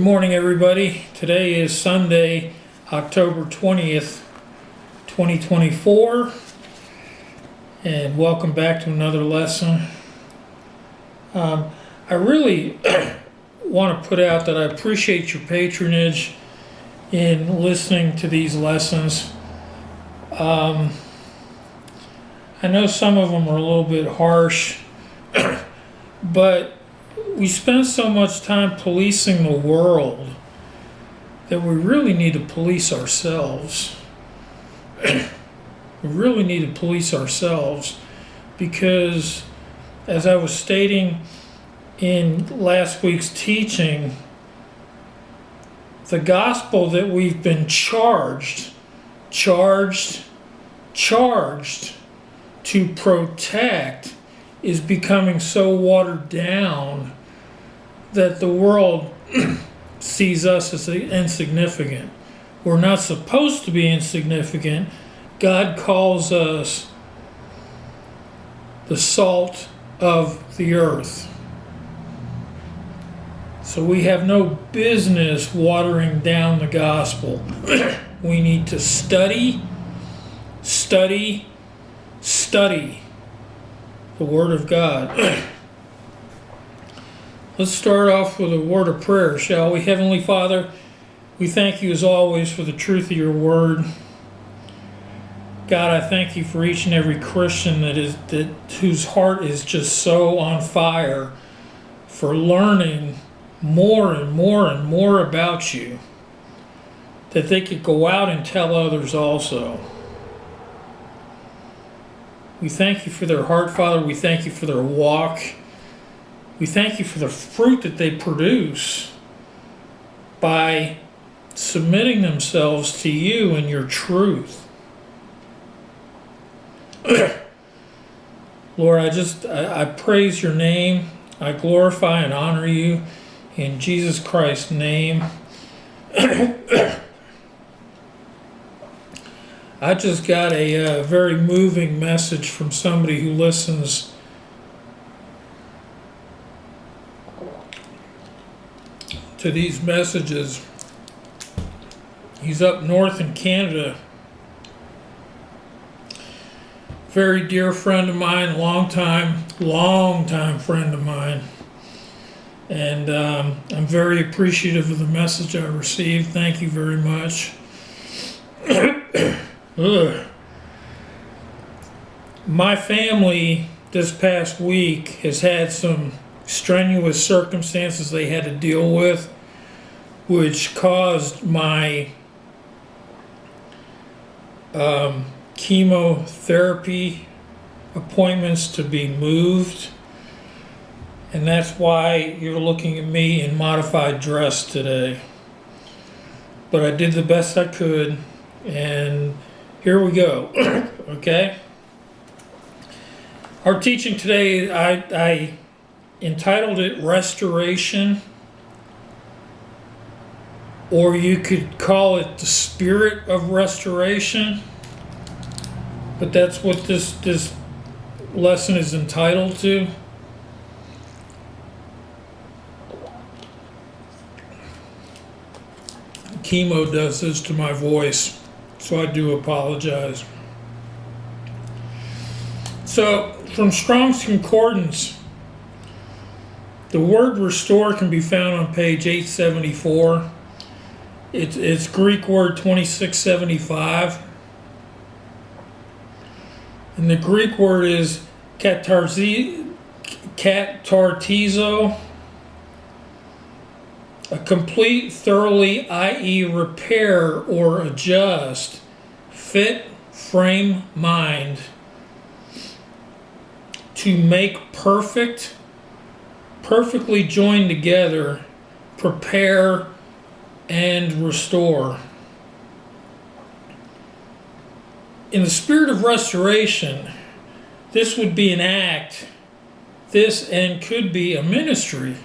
Good morning, everybody. Today is Sunday, October 20th, 2024, and welcome back to another lesson. I really want to put out that I appreciate your patronage in listening to these lessons. I know some of them are a little bit harsh, but we spend so much time policing the world that we really need to police ourselves. We really need to police ourselves because, as I was stating in last week's teaching, the gospel that we've been charged to protect is becoming so watered down that the world sees us as insignificant. We're not supposed to be insignificant. God calls us the salt of the earth. So we have no business watering down the gospel. We need to study the Word of God. Let's start off with a word of prayer, shall we? Heavenly Father, we thank you as always for the truth of your Word. God, I thank you for each and every Christian whose heart is just so on fire for learning more and more about you, that they could go out and tell others also. We thank you for their heart, Father. We thank you for their walk. We thank you for the fruit that they produce by submitting themselves to you and your truth. Lord, I praise your name. I glorify and honor you in Jesus Christ's name. I just got a very moving message from somebody who listens to these messages. He's up north in Canada. Very dear friend of mine, long time friend of mine. And I'm very appreciative of the message I received. Thank you very much. My family this past week has had some strenuous circumstances they had to deal with, which caused my chemotherapy appointments to be moved. And that's why you're looking at me in modified dress today. But I did the best I could, and here we go. Okay? Our teaching today, I entitled it Restoration, or you could call it the Spirit of Restoration, but that's what this lesson is entitled to. Chemo does this to my voice, so I do apologize. So, from Strong's Concordance, the word restore can be found on page 874. It's Greek word 2675. And the Greek word is katartizo, a complete, thoroughly, i.e. repair or adjust, fit, frame, mind, to make perfect, perfectly joined together, prepare, and restore. In the spirit of restoration, this would be an act, and could be a ministry.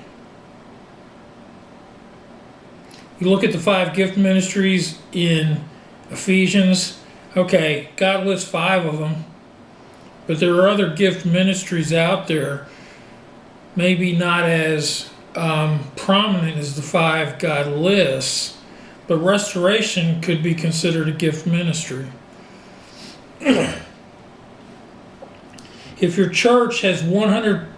You look at the 5 gift ministries in Ephesians. Okay, God lists 5 of them, but there are other gift ministries out there, maybe not as prominent as the five God lists, but restoration could be considered a gift ministry. If your church has 100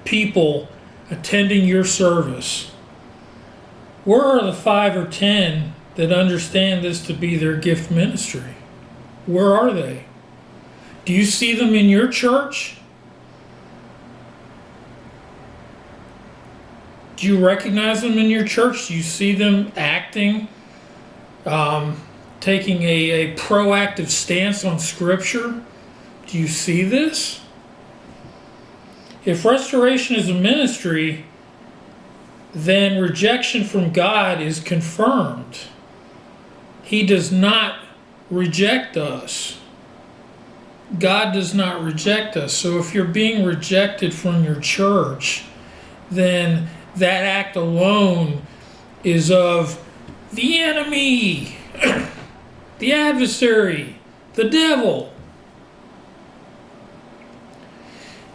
people attending your service, where are the 5 or 10 that understand this to be their gift ministry? Where are they? Do you see them in your church? Do you recognize them in your church? Do you see them acting, taking a proactive stance on Scripture? Do you see this? If restoration is a ministry, then rejection from God is confirmed. He does not reject us. God does not reject us. So if you're being rejected from your church, then that act alone is of the enemy, the adversary, the devil.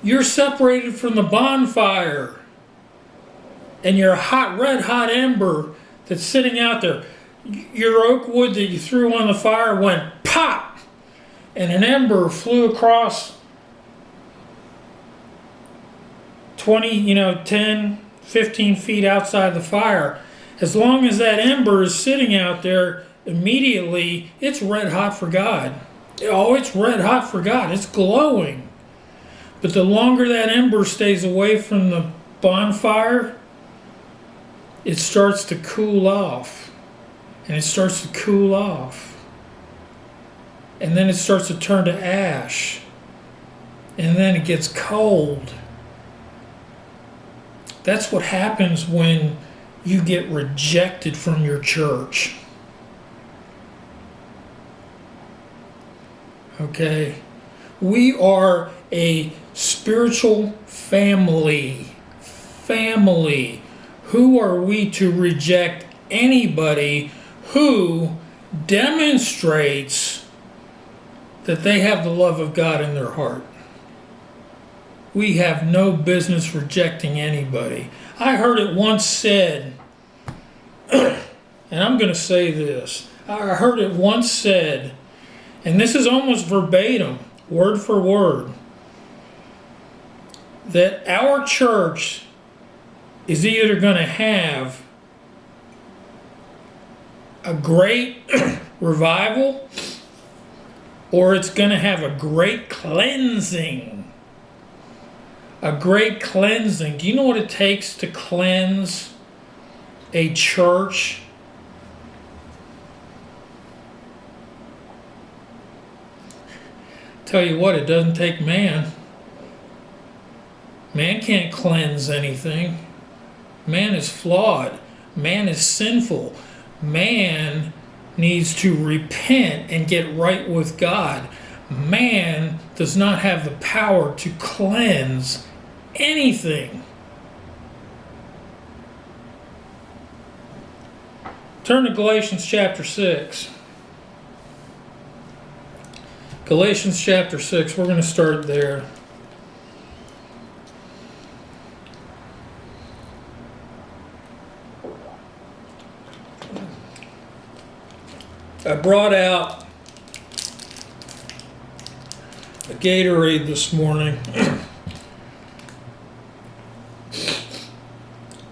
You're separated from the bonfire, and your red hot ember that's sitting out there. Your oak wood that you threw on the fire went pop, and an ember flew across 10, 15 feet outside the fire. As long as that ember is sitting out there, immediately it's red hot for God. Oh, it's red hot for God. It's glowing. But the longer that ember stays away from the bonfire, it starts to cool off. And it starts to cool off. And then it starts to turn to ash. And then it gets cold. That's what happens when you get rejected from your church. Okay? We are a spiritual family. Family. Who are we to reject anybody who demonstrates that they have the love of God in their heart? We have no business rejecting anybody. I heard it once said, and I'm going to say this. I heard it once said, and this is almost verbatim, word for word, that our church is either going to have a great revival or it's going to have a great cleansing. A great cleansing. Do you know what it takes to cleanse a church? Tell you what, it doesn't take man. Man can't cleanse anything. Man is flawed. Man is sinful. Man needs to repent and get right with God. Man does not have the power to cleanse anything. Turn to Galatians chapter 6. Galatians chapter 6, we're going to start there. I brought out a Gatorade this morning.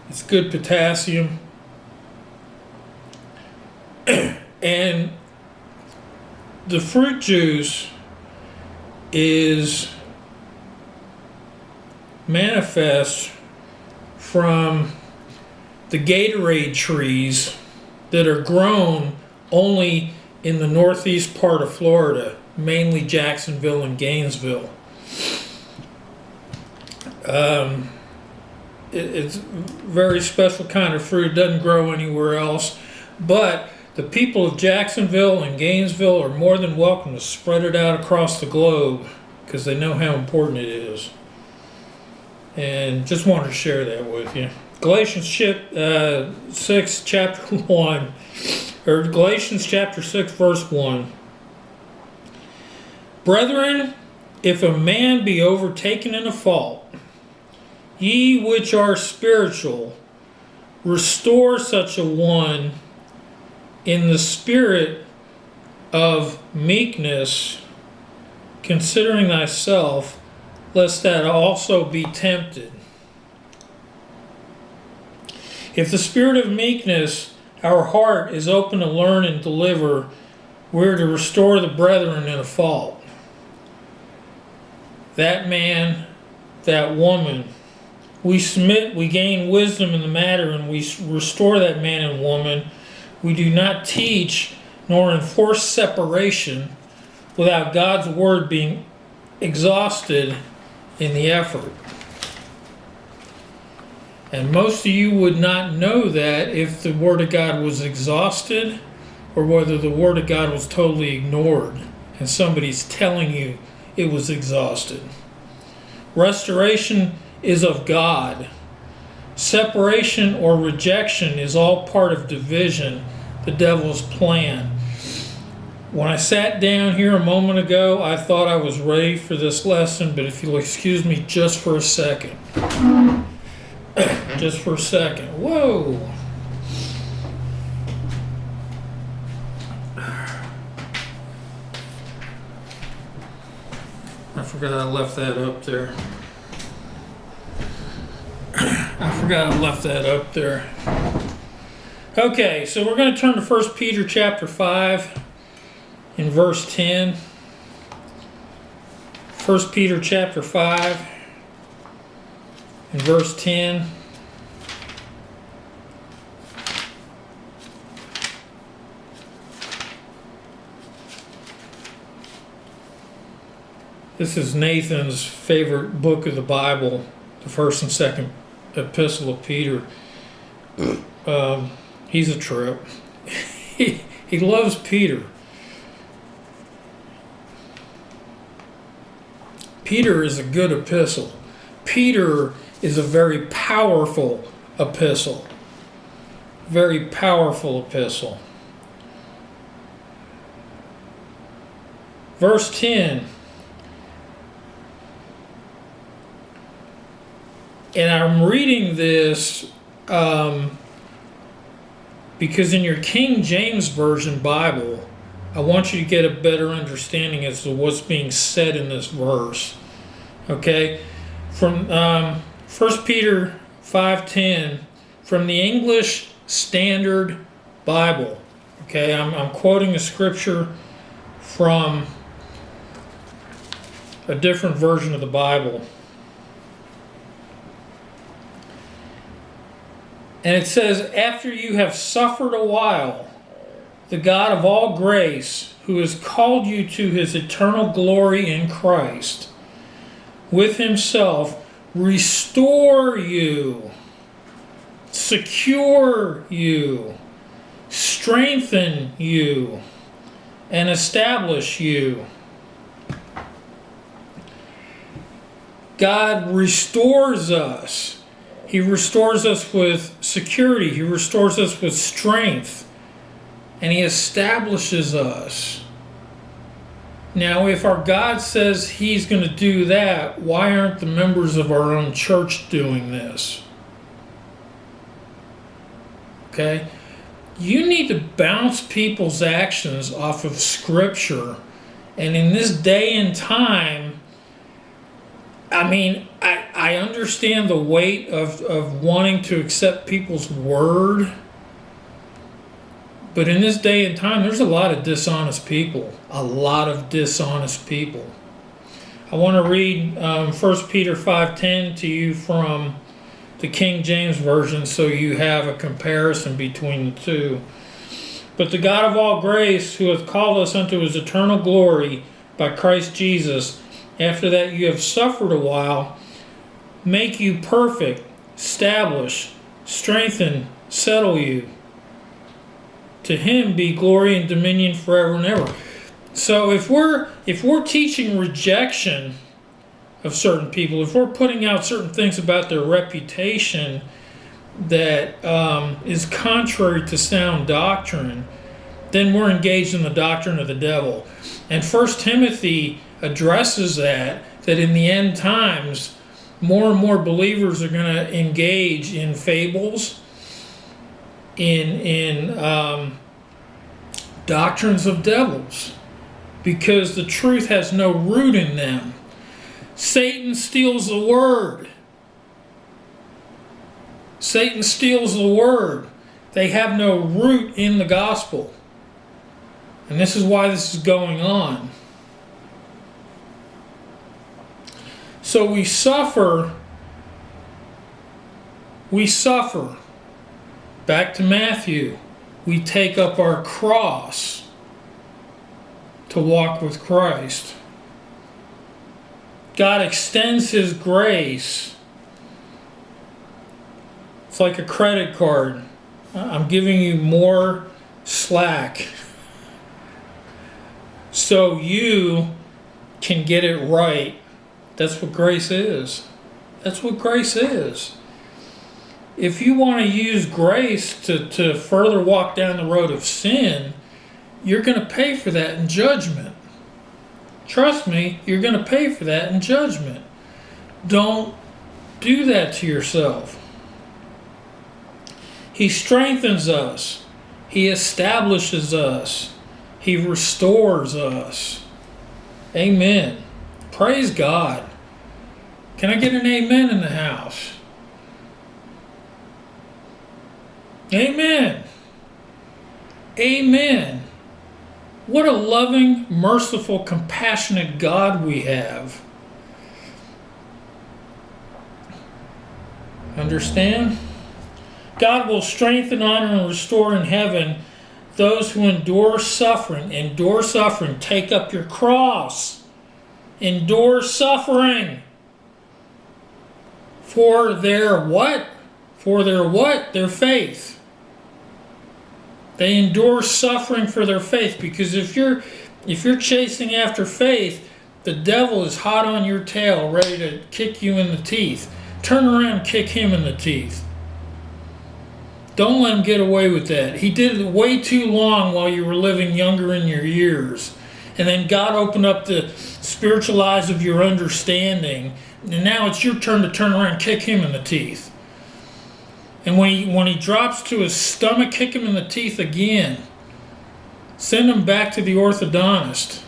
It's good potassium. And the fruit juice is manifest from the Gatorade trees that are grown only in the northeast part of Florida, mainly Jacksonville and Gainesville. It's a very special kind of fruit. It doesn't grow anywhere else. But the people of Jacksonville and Gainesville are more than welcome to spread it out across the globe because they know how important it is. And just wanted to share that with you. Galatians 6, chapter 1. Or Galatians chapter 6, verse 1. Brethren, if a man be overtaken in a fault, Ye which are spiritual, restore such a one in the spirit of meekness, considering thyself, lest that also be tempted. If the spirit of meekness, our heart is open to learn and deliver, we're to restore the brethren in a fault. That man, that woman, we submit, we gain wisdom in the matter, and we restore that man and woman. We do not teach nor enforce separation without God's word being exhausted in the effort. And most of you would not know that if the word of God was exhausted or whether the word of God was totally ignored and somebody's telling you it was exhausted. Restoration is of God. Separation or rejection is all part of division, the devil's plan. When I sat down here a moment ago, I thought I was ready for this lesson, but if you'll excuse me just for a second. Just for a second. Whoa! I forgot I left that up there. Okay, so we're going to turn to 1 Peter chapter 5 in verse 10. 1 Peter chapter 5 in verse 10. This is Nathan's favorite book of the Bible, the first and second epistle of Peter. He's a trip. He loves Peter. Peter is a good epistle. Peter is a very powerful epistle. Very powerful epistle. Verse 10. And I'm reading this because in your King James Version Bible, I want you to get a better understanding as to what's being said in this verse. Okay? From 1 Peter 5:10, from the English Standard Bible. Okay? I'm quoting a scripture from a different version of the Bible. And it says, after you have suffered a while, the God of all grace, who has called you to his eternal glory in Christ, with himself restore you, secure you, strengthen you, and establish you. God restores us. He restores us with security. He restores us with strength. And he establishes us. Now, if our God says he's going to do that, why aren't the members of our own church doing this? Okay? You need to bounce people's actions off of Scripture. And in this day and time, I mean, I understand the weight of wanting to accept people's word. But in this day and time, there's a lot of dishonest people. A lot of dishonest people. I want to read 1 Peter 5:10 to you from the King James Version so you have a comparison between the two. But the God of all grace, who hath called us unto his eternal glory by Christ Jesus, after that you have suffered a while, make you perfect, establish, strengthen, settle you. To him be glory and dominion forever and ever. So if we're teaching rejection of certain people, if we're putting out certain things about their reputation that is contrary to sound doctrine, then we're engaged in the doctrine of the devil. And 1 Timothy addresses that in the end times, More and more believers are going to engage in fables, in doctrines of devils, because the truth has no root in them. Satan steals the word. Satan steals the word. They have no root in the gospel. And this is why this is going on. So we suffer. Back to Matthew. We take up our cross to walk with Christ. God extends His grace. It's like a credit card. I'm giving you more slack so you can get it right. That's what grace is. That's what grace is. If you want to use grace to further walk down the road of sin, you're going to pay for that in judgment. Trust me, you're going to pay for that in judgment. Don't do that to yourself. He strengthens us. He establishes us. He restores us. Amen. Praise God. Can I get an amen in the house? Amen. Amen. What a loving, merciful, compassionate God we have. Understand? God will strengthen, honor, and restore in heaven those who endure suffering. Endure suffering. Take up your cross. Endure suffering. For their what? For their what? Their faith. They endure suffering for their faith, because if you're chasing after faith, the devil is hot on your tail, ready to kick you in the teeth. Turn around and kick him in the teeth. Don't let him get away with that. He did it way too long while you were living younger in your years. And then God opened up the spiritual eyes of your understanding, and now it's your turn to turn around and kick him in the teeth. And when he drops to his stomach, kick him in the teeth again. Send him back to the orthodontist.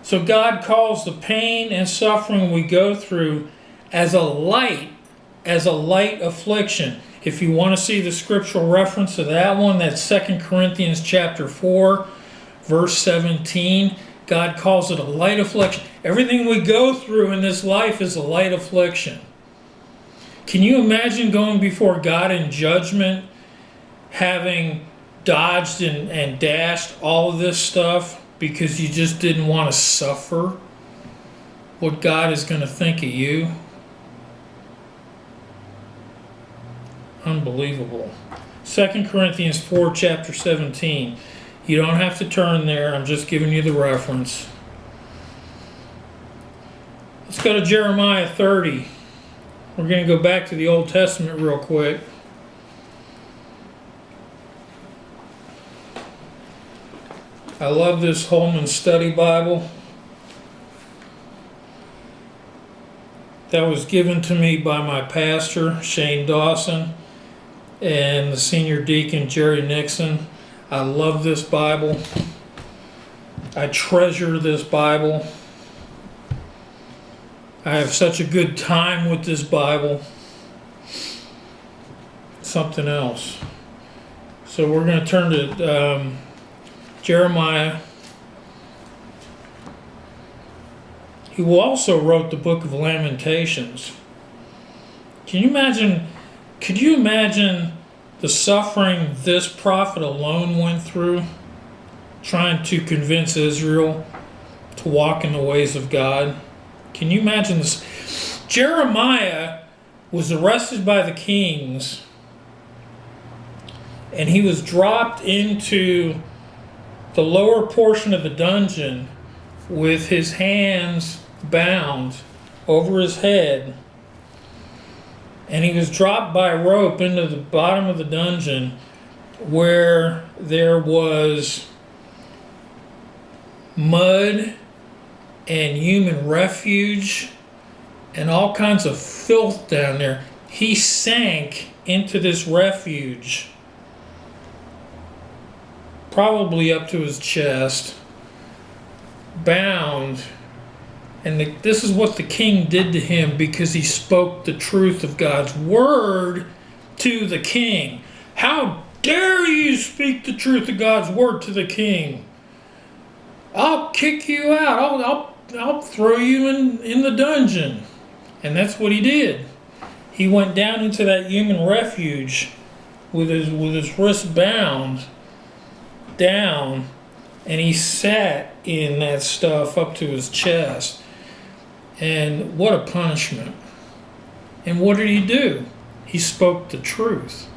So God calls the pain and suffering we go through as a light affliction. If you want to see the scriptural reference to that one, that's 2 Corinthians chapter 4, verse 17. God calls it a light affliction. Everything we go through in this life is a light affliction. Can you imagine going before God in judgment, having dodged and dashed all of this stuff because you just didn't want to suffer? What God is going to think of you? Unbelievable. 2 Corinthians 4, chapter 17. You don't have to turn there. I'm just giving you the reference. Let's go to Jeremiah 30. We're going to go back to the Old Testament real quick. I love this Holman Study Bible. That was given to me by my pastor, Shane Dawson, and the senior deacon, Jerry Nixon. I love this Bible. I treasure this Bible. I have such a good time with this Bible. Something else. So we're going to turn to Jeremiah. He also wrote the book of Lamentations. Could you imagine the suffering this prophet alone went through, trying to convince Israel to walk in the ways of God? Can you imagine this? Jeremiah was arrested by the kings, and he was dropped into the lower portion of the dungeon with his hands bound over his head. And he was dropped by rope into the bottom of the dungeon, where there was mud and human refuge and all kinds of filth down there. He sank into this refuge, probably up to his chest, bound. And this is what the king did to him because he spoke the truth of God's word to the king. How dare you speak the truth of God's word to the king? I'll kick you out. I'll throw you in the dungeon. And that's what he did. He went down into that human refuge with his wrist bound down, and he sat in that stuff up to his chest. And what a punishment. And what did he do? He spoke the truth.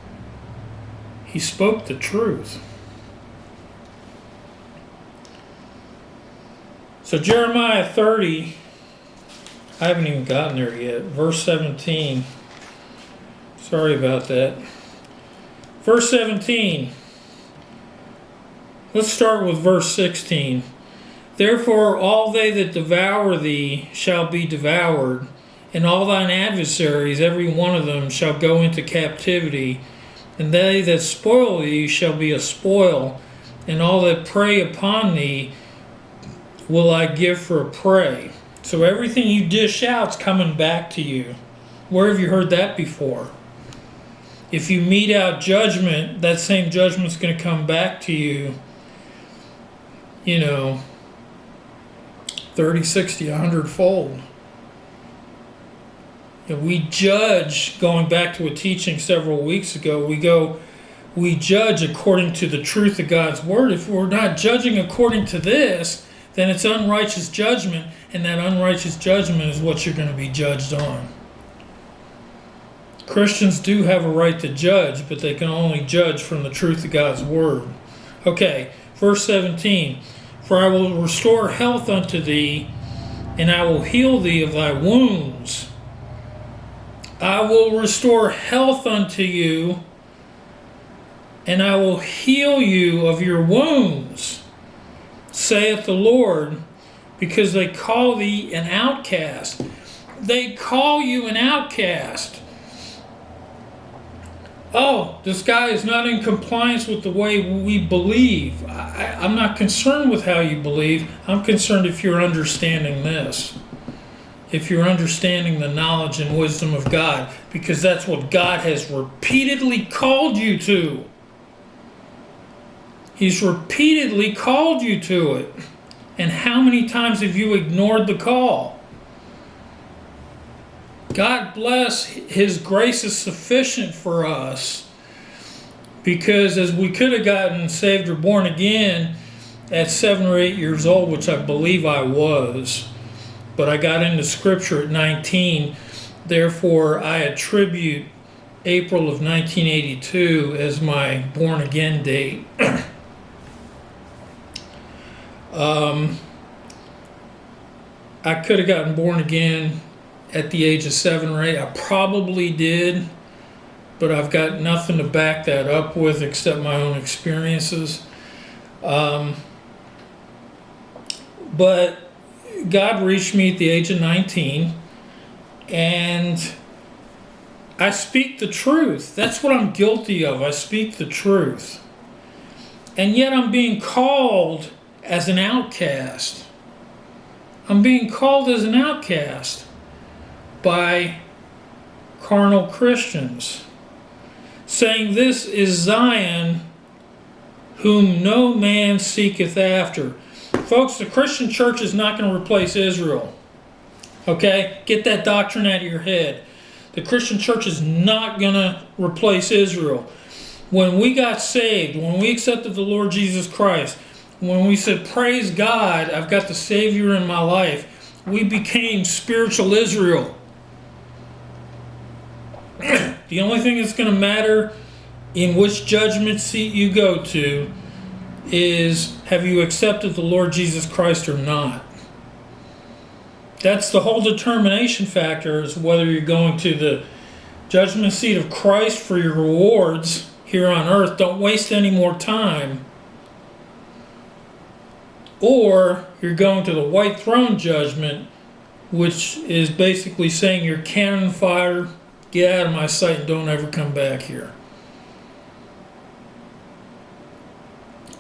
He spoke the truth. So Jeremiah 30, I haven't even gotten there yet. Verse 17. Sorry about that. Verse 17. Let's start with verse 16. Therefore all they that devour thee shall be devoured, and all thine adversaries, every one of them, shall go into captivity. And they that spoil thee shall be a spoil, and all that prey upon thee will I give for a prey. So everything you dish out's coming back to you. Where have you heard that before? If you mete out judgment, that same judgment's going to come back to you, 30, 60, 100-fold. We judge, going back to a teaching several weeks ago, we judge according to the truth of God's word. If we're not judging according to this, then it's unrighteous judgment, and that unrighteous judgment is what you're going to be judged on. Christians do have a right to judge, but they can only judge from the truth of God's word. Okay, verse 17. For I will restore health unto thee, and I will heal thee of thy wounds. I will restore health unto you, and I will heal you of your wounds, saith the Lord, because they call thee an outcast. They call you an outcast. Oh, this guy is not in compliance with the way we believe. I'm not concerned with how you believe. I'm concerned if you're understanding this. If you're understanding the knowledge and wisdom of God, because that's what God has repeatedly called you to. He's repeatedly called you to it. And how many times have you ignored the call? God bless, His grace is sufficient for us, because as we could have gotten saved or born again at 7 or 8 years old, which I believe I was, but I got into Scripture at 19. Therefore, I attribute April of 1982 as my born again date. I could have gotten born again at the age of 7 or 8. I probably did, but I've got nothing to back that up with except my own experiences. But God reached me at the age of 19, and I speak the truth. That's what I'm guilty of. I speak the truth. And yet I'm being called as an outcast. I'm being called as an outcast by carnal Christians, saying, this is Zion, whom no man seeketh after. Folks, the Christian church is not going to replace Israel. Okay? Get that doctrine out of your head. The Christian church is not going to replace Israel. When we got saved, when we accepted the Lord Jesus Christ, when we said, praise God, I've got the Savior in my life, we became spiritual Israel. The only thing that's going to matter in which judgment seat you go to is, have you accepted the Lord Jesus Christ or not? That's the whole determination factor, is whether you're going to the judgment seat of Christ for your rewards here on earth. Don't waste any more time. or you're going to the white throne judgment, which is basically saying you're cannon fodder, get out of my sight and don't ever come back here.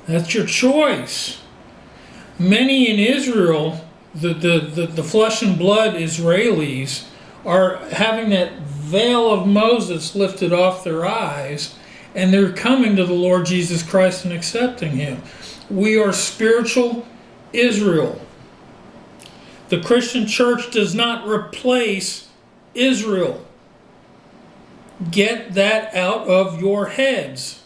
That's your choice. Many in Israel, the flesh and blood Israelis, are having that veil of Moses lifted off their eyes, and they're coming to the Lord Jesus Christ and accepting Him. We are spiritual Israel. The Christian church does not replace Israel. Get that out of your heads.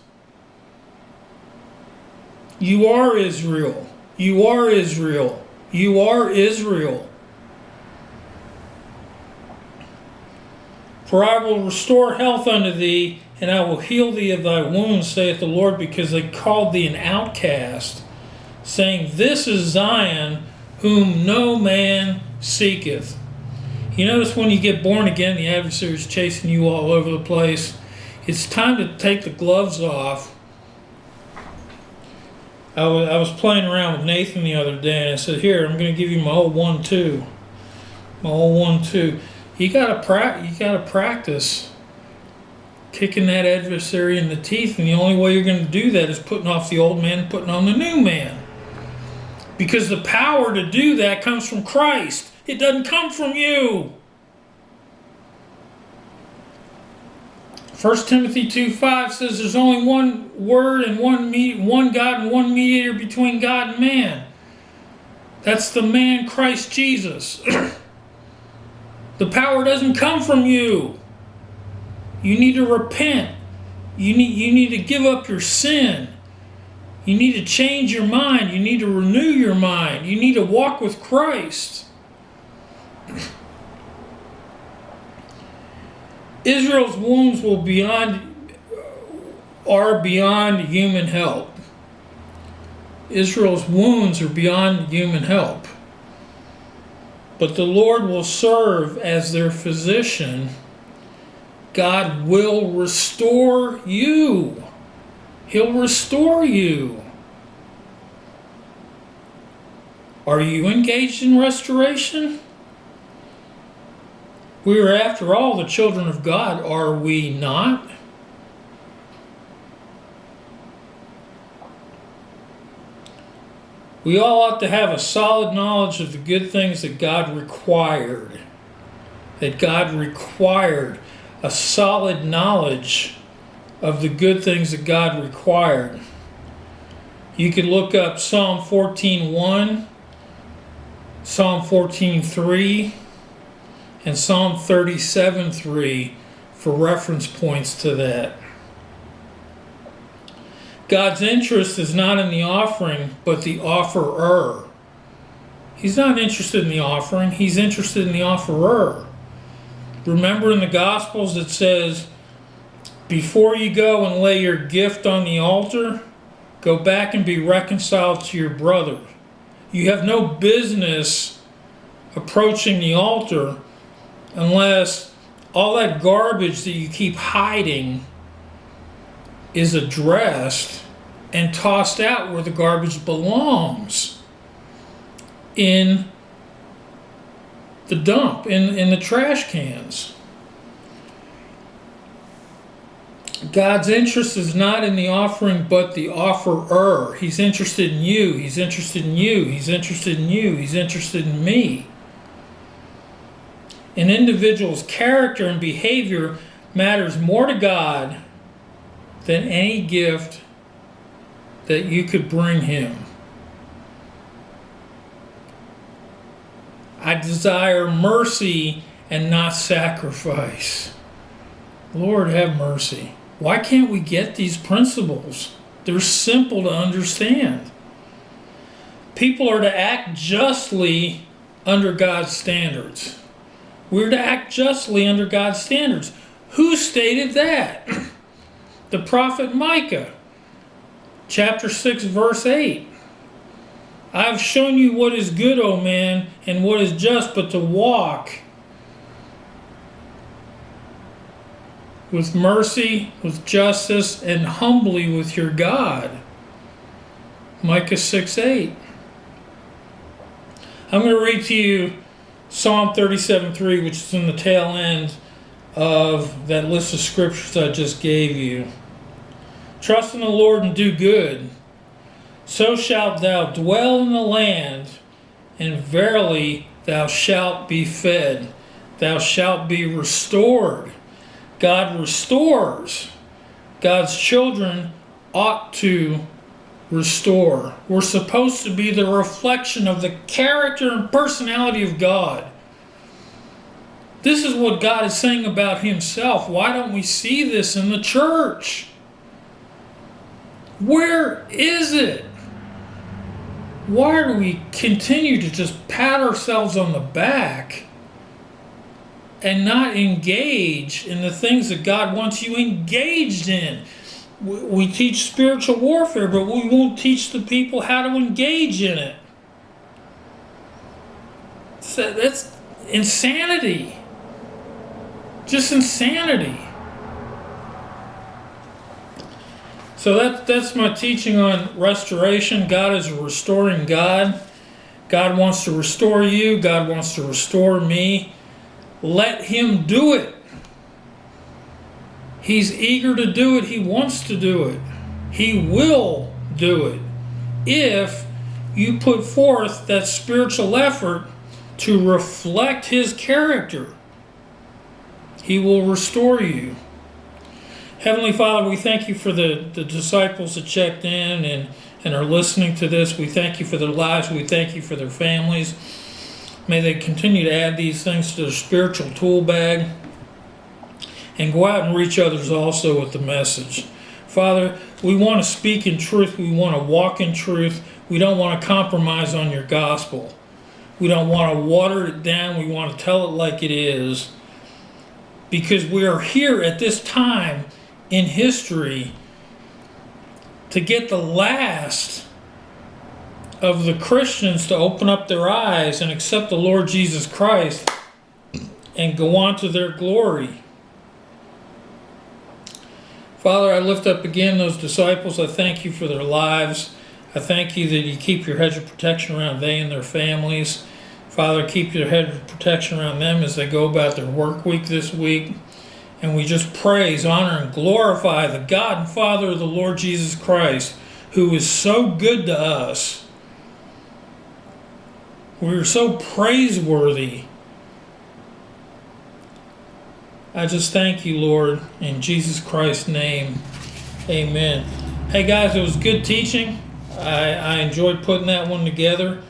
You are Israel. You are Israel. You are Israel. For I will restore health unto thee, and I will heal thee of thy wounds, saith the Lord, because they called thee an outcast, saying, This is Zion, whom no man seeketh. You notice when you get born again, the adversary is chasing you all over the place. It's time to take the gloves off. I was playing around with Nathan the other day, and I said, Here, I'm going to give you my old 1-2. My old 1-2. You gotta practice kicking that adversary in the teeth, and the only way you're going to do that is putting off the old man and putting on the new man. Because the power to do that comes from Christ. It doesn't come from you. 1 Timothy 2:5 says there's only one word and one God and one mediator between God and man. That's the man Christ Jesus. The power doesn't come from you. You need to repent. You need to give up your sin. You need to change your mind. You need to renew your mind. You need to walk with Christ. Israel's wounds are beyond human help. Israel's wounds are beyond human help. But the Lord will serve as their physician. God will restore you. He'll restore you. Are you engaged in restoration? We are, after all, the children of God, are we not? We all ought to have a solid knowledge of the good things that God required. That God required a solid knowledge of the good things that God required. You could look up Psalm 14:1, Psalm 14:3, and Psalm 37:3 for reference points to that. God's interest is not in the offering, but the offerer. He's not interested in the offering, He's interested in the offerer. Remember in the Gospels it says, before you go and lay your gift on the altar, go back and be reconciled to your brother. You have no business approaching the altar unless all that garbage that you keep hiding is addressed and tossed out where the garbage belongs, in the dump, in the trash cans. God's interest is not in the offering, but the offerer. He's interested in you. He's interested in you. He's interested in you. He's interested in me. An individual's character and behavior matters more to God than any gift that you could bring Him. I desire mercy and not sacrifice. Lord, have mercy. Why can't we get these principles? They're simple to understand. People are to act justly under God's standards. We're to act justly under God's standards. Who stated that? The prophet Micah, chapter 6, verse 8. I have shown you what is good, O man, and what is just, but to walk with mercy, with justice, and humbly with your God. Micah 6:8. I'm going to read to you Psalm 37:3, which is in the tail end of that list of scriptures I just gave you. Trust in the Lord and do good, so shalt thou dwell in the land, and verily thou shalt be fed. Thou shalt be restored. God restores. God's children ought to restore. We're supposed to be the reflection of the character and personality of God. This is what God is saying about himself. Why don't we see this in the church? Where is it? Why do we continue to just pat ourselves on the back and not engage in the things that God wants you engaged in? We teach spiritual warfare, but we won't teach the people how to engage in it. So that's insanity. Just insanity. So that's my teaching on restoration. God is a restoring God. God wants to restore you. God wants to restore me. Let him do it. He's eager to do it. He wants to do it. He will do it if you put forth that spiritual effort to reflect his character. He will restore you. Heavenly Father, we thank you for the disciples that checked in and are listening to this. We thank you for their lives. We thank you for their families. May they continue to add these things to their spiritual tool bag and go out and reach others also with the message. Father, we want to speak in truth. We want to walk in truth. We don't want to compromise on your gospel. We don't want to water it down. We want to tell it like it is. Because we are here at this time in history to get the last of the Christians to open up their eyes and accept the Lord Jesus Christ and go on to their glory. Father, I lift up again those disciples. I thank you for their lives. I thank you that you keep your hedge of protection around they and their families. Father, keep your hedge of protection around them as they go about their work week this week. And we just praise, honor, and glorify the God and Father of the Lord Jesus Christ, who is so good to us. We're so praiseworthy. I just thank you, Lord, in Jesus Christ's name. Amen. Hey guys, it was good teaching. I enjoyed putting that one together.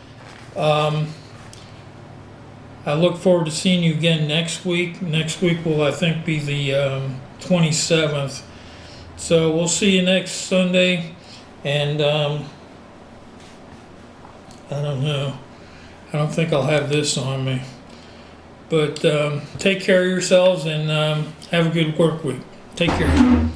I look forward to seeing you again next week. Next week will, I think, be the 27th. So we'll see you next Sunday. And I don't know. I don't think I'll have this on me. But take care of yourselves and have a good work week. Take care.